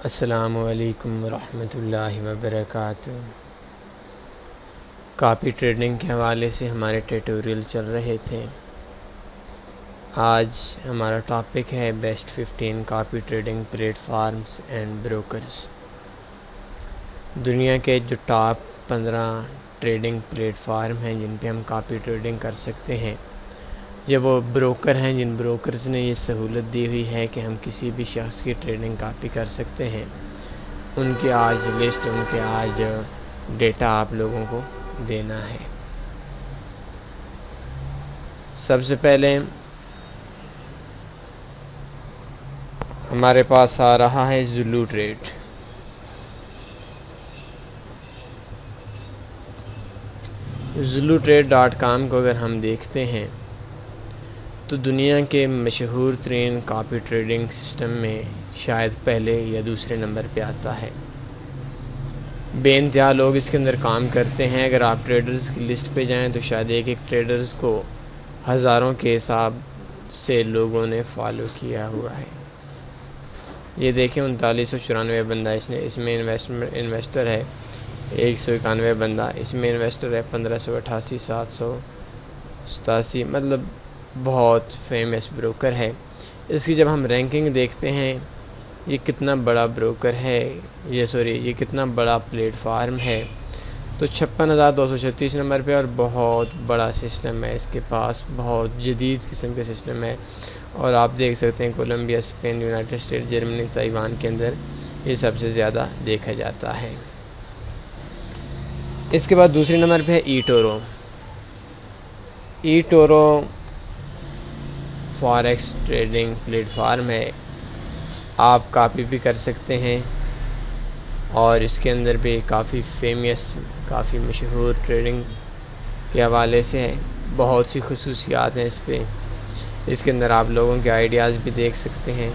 अस्सलामुअलैकुम वरहमतुल्लाहि वबरकातुहू। Copy trading के हवाले से हमारे ट्यूटोरियल चल रहे थे। आज हमारा टॉपिक है best 15 copy trading platforms and brokers. दुनिया के जो टॉप 15 ट्रेडिंग प्लेटफार्म हैं जिन पे हम कॉपी ट्रेडिंग कर सकते हैं, ये वो ब्रोकर हैं जिन ब्रोकर्स ने ये सहूलत दी हुई है कि हम किसी भी शख्स की ट्रेडिंग कॉपी कर सकते हैं। उनकी आज लिस्ट, उनके आज डेटा आप लोगों को देना है। सबसे पहले हमारे पास आ रहा है ज़ुलू ट्रेड। ZuluTrade.com को अगर हम देखते हैं तो दुनिया के मशहूर तरीन कॉपी ट्रेडिंग सिस्टम में शायद पहले या दूसरे नंबर पे आता है। बेइंतहा लोग इसके अंदर काम करते हैं। अगर आप ट्रेडर्स की लिस्ट पे जाएं तो शायद एक ट्रेडर्स को हज़ारों के हिसाब से लोगों ने फॉलो किया हुआ है। ये देखें 3994 बंदा इसमें इन्वेस्टर है, 191 बंदा इसमें इन्वेस्टर है, 1588, 787, मतलब बहुत फेमस ब्रोकर है। इसकी जब हम रैंकिंग देखते हैं, ये कितना बड़ा ब्रोकर है, ये कितना बड़ा प्लेटफार्म है, तो 56,236 नंबर पे और बहुत बड़ा सिस्टम है इसके पास, बहुत जदीद किस्म के सिस्टम है। और आप देख सकते हैं Colombia, Spain, United State, Germany, Taiwan के अंदर ये सबसे ज़्यादा देखा जाता है। इसके बाद दूसरे नंबर पे है eToro. EToro forex trading platform है, आप कॉपी भी कर सकते हैं और इसके अंदर भी काफ़ी फेमस, काफ़ी मशहूर ट्रेडिंग के हवाले से है। बहुत सी खसूसियात हैं इस पे, इसके अंदर आप लोगों के आइडियाज़ भी देख सकते हैं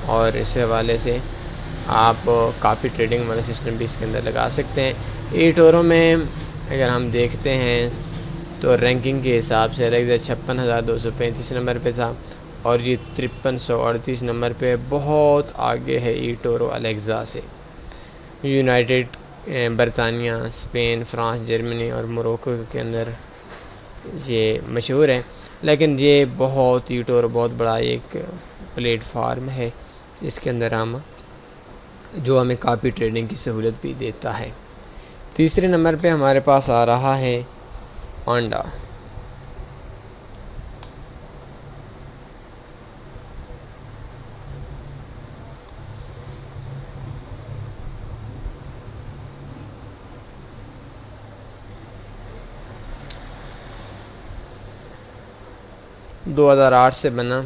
और इस हवाले से आप कॉपी ट्रेडिंग वाला सिस्टम भी इसके अंदर लगा सकते हैं। ईटोरो में अगर हम देखते हैं तो रैंकिंग के हिसाब से अलेक्सा 56,235 नंबर पे था और ये 5338 नंबर पे बहुत आगे है ईटोरो अलेक्सा से। यूनाइटेड बरतानिया, स्पेन, फ्रांस, जर्मनी और मोरक्को के अंदर ये मशहूर है। लेकिन ये ईटोरो बहुत बड़ा एक प्लेटफार्म है जिसके अंदर जो हमें कॉपी ट्रेडिंग की सहूलत भी देता है। तीसरे नंबर पे हमारे पास आ रहा है ओंडा। – 2008 से बना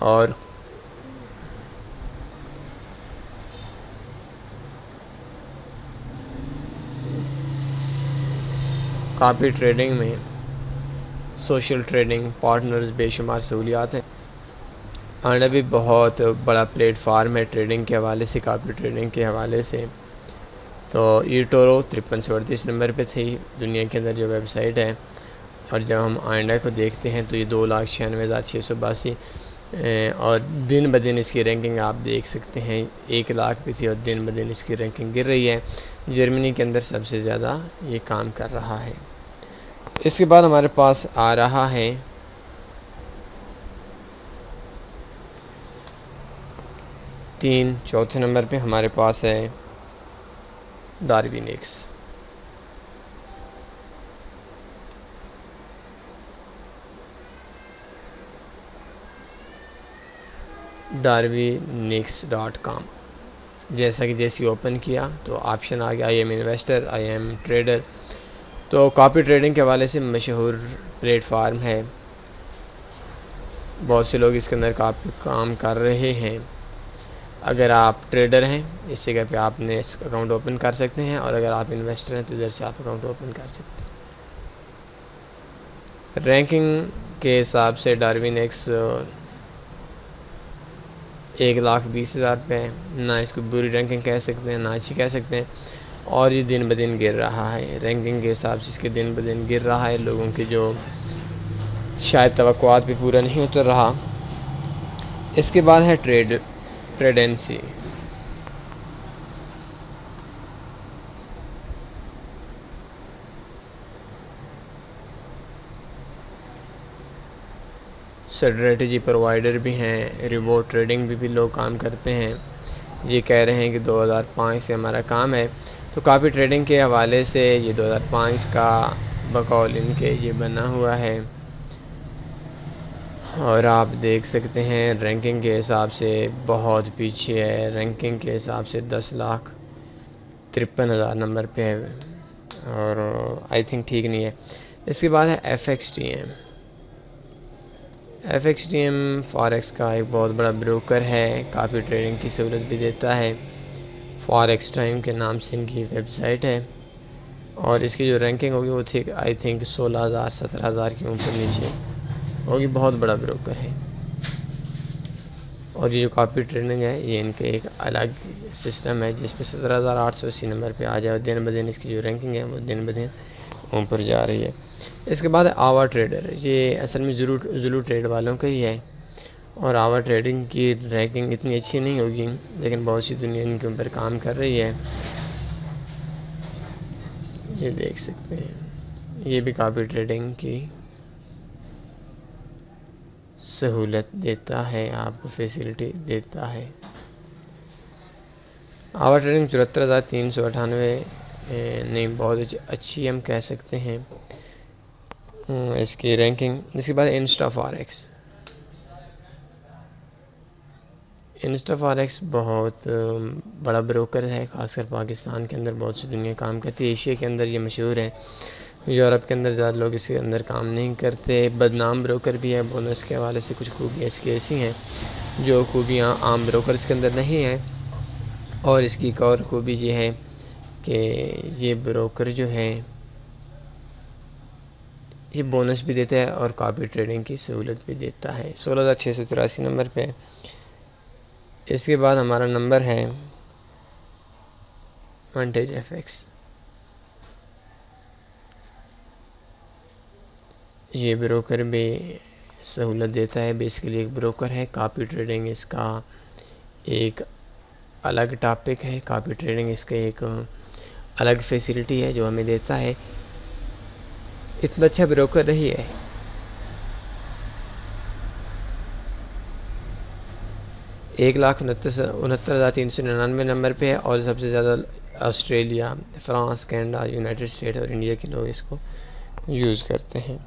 और कॉपी ट्रेडिंग में सोशल ट्रेडिंग पार्टनर्स बेशुमार सहूलियात हैं। ओंडा भी बहुत बड़ा प्लेटफार्म है ट्रेडिंग के हवाले से, कॉपी ट्रेडिंग के हवाले से। तो ईटोरो 5338 नंबर पे थी दुनिया के अंदर जो वेबसाइट है, और जब हम ओंडा को देखते हैं तो ये 2,96,682 और दिन ब दिन इसकी रैंकिंग आप देख सकते हैं 1 लाख पे थी और दिन ब दिन इसकी रैंकिंग गिर रही है। जर्मनी के अंदर सबसे ज़्यादा ये काम कर रहा है। इसके बाद हमारे पास आ रहा है चौथे नंबर पे हमारे पास है डार्विनेक्स। darwinex.com। जैसा कि जैसे ओपन किया तो ऑप्शन आ गया I am investor, I am trader. तो कॉपी ट्रेडिंग के हवाले से मशहूर प्लेटफार्म है, बहुत से लोग इसके अंदर काफ़ी काम कर रहे हैं। अगर आप ट्रेडर हैं इस जगह पे आपने अकाउंट ओपन कर सकते हैं, और अगर आप इन्वेस्टर हैं तो इधर से आप अकाउंट ओपन कर सकते हैं। रैंकिंग के हिसाब से डार्विनेक्स 1,20,000 पे है, ना इसको बुरी रैंकिंग कह सकते हैं ना अच्छी कह सकते हैं, और ये दिन ब दिन गिर रहा है। रैंकिंग के हिसाब से इसके दिन ब दिन गिर रहा है, लोगों की जो शायद तवक्कुआत भी पूरा नहीं उतर रहा। इसके बाद है ट्रेडेंसी। स्ट्रेटजी प्रोवाइडर भी हैं, रिवॉर्ड ट्रेडिंग भी लोग काम करते हैं। ये कह रहे हैं कि 2005 से हमारा काम है, तो काफ़ी ट्रेडिंग के हवाले से ये 2005 का बकौल इनके ये बना हुआ है। और आप देख सकते हैं रैंकिंग के हिसाब से बहुत पीछे है। रैंकिंग के हिसाब से 10,53,000 नंबर पे है, और आई थिंक ठीक नहीं है। इसके बाद है FXTM। FXTM फॉरेक्स का एक बहुत बड़ा ब्रोकर है, काफ़ी ट्रेडिंग की सहूलत भी देता है। फॉरेक्स टाइम के नाम से इनकी वेबसाइट है, और इसकी जो रैंकिंग होगी वो थी आई थिंक 16,000 17,000 के ऊपर नीचे होगी। बहुत बड़ा ब्रोकर है, और ये जो कॉपी ट्रेडिंग है ये इनके एक अलग सिस्टम है, जिसमें 17,880 नंबर पे आ जाए, और दिन ब दिन इसकी जो रैंकिंग है वो दिन ब दिन ऊपर जा रही है। इसके बाद है आवर ट्रेडर। ये असल में जुलू ट्रेड वालों का ही है, और आवर ट्रेडिंग की रैंकिंग इतनी अच्छी नहीं होगी, लेकिन बहुत सी दुनिया इनके ऊपर काम कर रही है। ये देख सकते हैं, ये भी कॉपी ट्रेडिंग की सहूलत देता है, आपको फैसिलिटी देता है। आवर ट्रेडिंग 74,398 नहीं, बहुत अच्छी हम कह सकते हैं इसकी रैंकिंग। इसके बाद इंस्टा फॉरेक्स। इंस्टा फॉरेक्स बहुत बड़ा ब्रोकर है, ख़ासकर पाकिस्तान के अंदर बहुत सी दुनिया काम करती है। एशिया के अंदर ये मशहूर है, यूरोप के अंदर ज़्यादा लोग इसके अंदर काम नहीं करते। बदनाम ब्रोकर भी है। बोनस के हवाले से कुछ खूबियाँ इसकी ऐसी हैं जो खूबियाँ आम ब्रोकर्स के अंदर नहीं हैं। और इसकी एक और खूबी ये है कि ये ब्रोकर जो है ये बोनस भी देता है और कॉपी ट्रेडिंग की सहूलत भी देता है। 16,683 नंबर पे। इसके बाद हमारा नंबर है वांटेज FX। ये ब्रोकर भी सहूलत देता है। बेसिकली एक ब्रोकर है, कॉपी ट्रेडिंग इसका एक अलग टॉपिक है। कॉपी ट्रेडिंग इसका एक अलग फैसिलिटी है जो हमें देता है। इतना अच्छा ब्रोकर नहीं है। एक 1,69,399 नंबर पे है, और सबसे ज़्यादा Australia, France, Canada, United state और इंडिया के लोग इसको यूज़ करते हैं।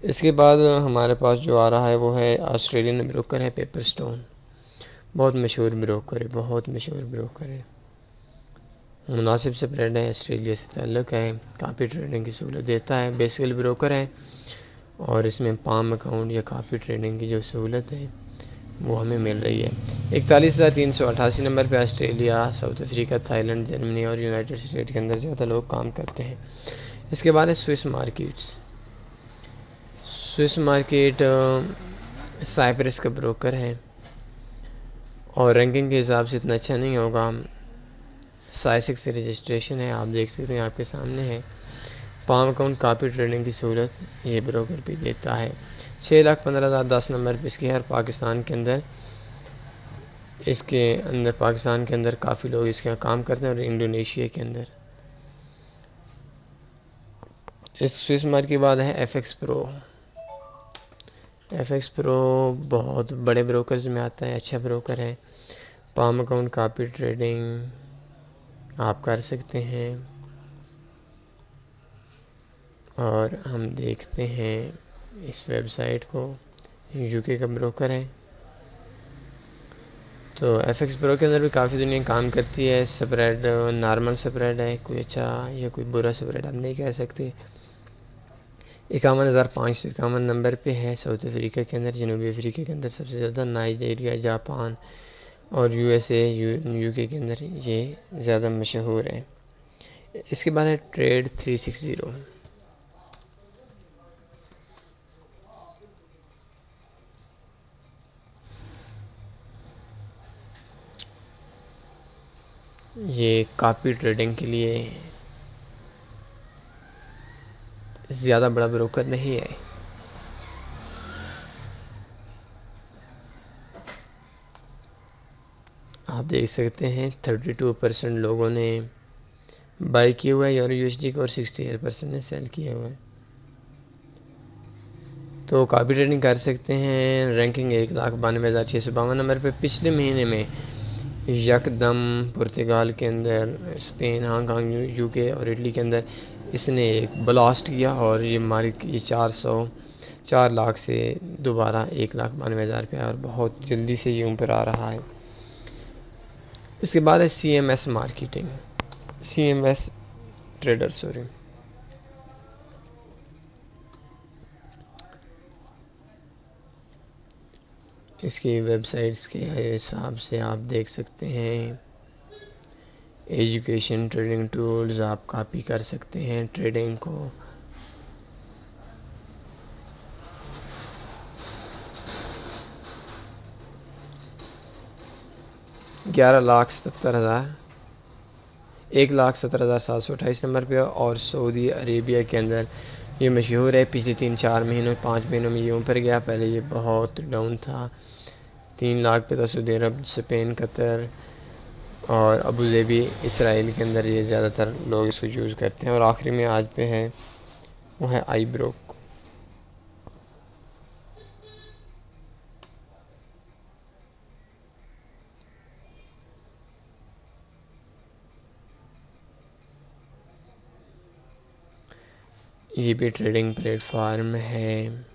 इसके बाद हमारे पास जो आ रहा है वो है ऑस्ट्रेलियन ब्रोकर है पेपरस्टोन। बहुत मशहूर ब्रोकर है, बहुत मशहूर ब्रोकर है। मुनासिब स्प्रेड है, ऑस्ट्रेलिया से ताल्लुक़ है, कॉपी ट्रेडिंग की सहूलत देता है। बेसिकल ब्रोकर है, और इसमें पाम अकाउंट या कॉपी ट्रेडिंग की जो सहूलत है वो हमें मिल रही है। 41,388 नंबर पे Australia, south Africa, Thailand, Germany और यूनाइटेड स्टेट के अंदर ज़्यादा लोग काम करते हैं। इसके बाद है Swiss markets. Swiss market Cyprus का ब्रोकर है, और रैंकिंग के हिसाब से इतना अच्छा नहीं होगा। साइसिक से रजिस्ट्रेशन है, आप देख सकते हैं आपके सामने है। पाम अकाउंट, कॉपी ट्रेडिंग की सहूलत ये ब्रोकर भी देता है। 6,15,010 नंबर पे इसकी है। पाकिस्तान के अंदर पाकिस्तान के अंदर काफ़ी लोग इसके यहाँ काम करते हैं, और इंडोनेशिया के अंदर। इस स्विस मार्केट के बाद है FX Pro। FX Pro बहुत बड़े ब्रोकर्स में आता है, अच्छा ब्रोकर है। पाम अकाउंट, कॉपी ट्रेडिंग आप कर सकते हैं। और हम देखते हैं इस वेबसाइट को, UK का ब्रोकर है। तो FX Pro के अंदर भी काफ़ी दुनिया काम करती है। स्प्रेड नॉर्मल स्प्रेड है, कोई अच्छा या कोई बुरा स्प्रेड आप नहीं कह सकते। 51,551 नंबर पे है। साउथ अफ्रीका के अंदर, जनूबी अफ्रीका के अंदर सबसे ज़्यादा, नाइजीरिया, जापान और USA UK के अंदर ये ज़्यादा मशहूर है। इसके बाद है ट्रेड 360। ये कॉपी ट्रेडिंग के लिए ज़्यादा बड़ा ब्रोकर नहीं है। आप देख सकते हैं 32% लोगों ने बाई किया हुआ है EURUSD को और 68% ने सेल किया हुआ है। तो कॉपी ट्रेडिंग कर सकते हैं। रैंकिंग 1,92,652 नंबर पे। पिछले महीने में यकदम पुर्तगाल के अंदर, स्पेन, हांगकांग, UK और इटली के अंदर इसने एक ब्लास्ट किया और ये मार्केट ये 4 लाख से दोबारा 1,92,000 पे और बहुत जल्दी से ये ऊपर आ रहा है। इसके बाद है CMS marketing, CMS trader sorry. इसकी वेबसाइट्स के हिसाब से आप देख सकते हैं। एजुकेशन ट्रेडिंग टूल्स आप कॉपी कर सकते हैं ट्रेडिंग को। $1,70,728 नंबर पे और सऊदी अरेबिया के अंदर ये मशहूर है। पिछले 3-4 महीनों 5 महीनों में ये ऊपर गया। पहले ये बहुत डाउन था। 3 लाख पे था। सऊदी अरब, स्पेन, कतर और अबू धाबी, इसराइल के अंदर ये ज़्यादातर लोग इसको यूज़ करते हैं। और आखिरी में आज पे है वो है iBroker। ये भी ट्रेडिंग प्लेटफॉर्म है।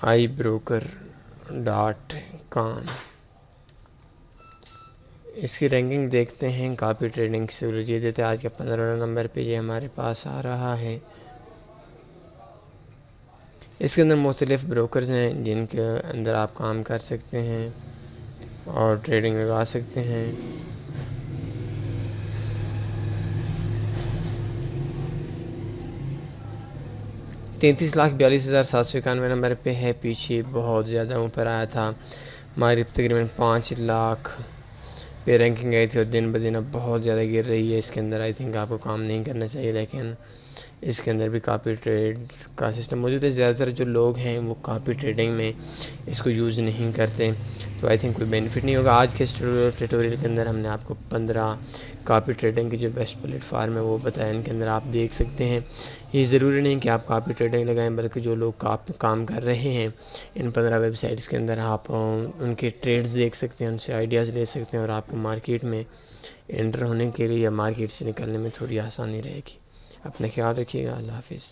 iBroker.com। इसकी रैंकिंग देखते हैं। कॉपी ट्रेडिंग से ये देते हैं। आज के 15 नंबर पे ये हमारे पास आ रहा है। इसके अंदर मुख्तलिफ ब्रोकर्स हैं जिनके अंदर आप काम कर सकते हैं और ट्रेडिंग लगा सकते हैं। $33,42,791 नंबर पे है। पीछे बहुत ज़्यादा ऊपर आया था। हमारी तकरीबन 5 लाख पे रैंकिंग आई थी और दिन ब दिन अब बहुत ज़्यादा गिर रही है। इसके अंदर आई थिंक आपको काम नहीं करना चाहिए, लेकिन इसके अंदर भी कॉपी ट्रेड का सिस्टम मौजूद है। ज़्यादातर जो लोग हैं वो कॉपी ट्रेडिंग में इसको यूज़ नहीं करते, तो आई थिंक कोई बेनिफिट नहीं होगा। आज के इस ट्यूटोरियल के अंदर हमने आपको 15 कॉपी ट्रेडिंग की जो बेस्ट प्लेटफार्म है वो बताया। इनके अंदर आप देख सकते हैं। ये ज़रूरी नहीं कि आप कॉपी ट्रेडिंग लगाएं, बल्कि जो लोग काम कर रहे हैं इन 15 वेबसाइट्स के अंदर आप उनके ट्रेड्स देख सकते हैं, उनसे आइडियाज़ ले सकते हैं और आपको मार्केट में एंटर होने के लिए या मार्केट से निकलने में थोड़ी आसानी रहेगी। अपना ख्याल रखिएगा। अल्लाह हाफिज़।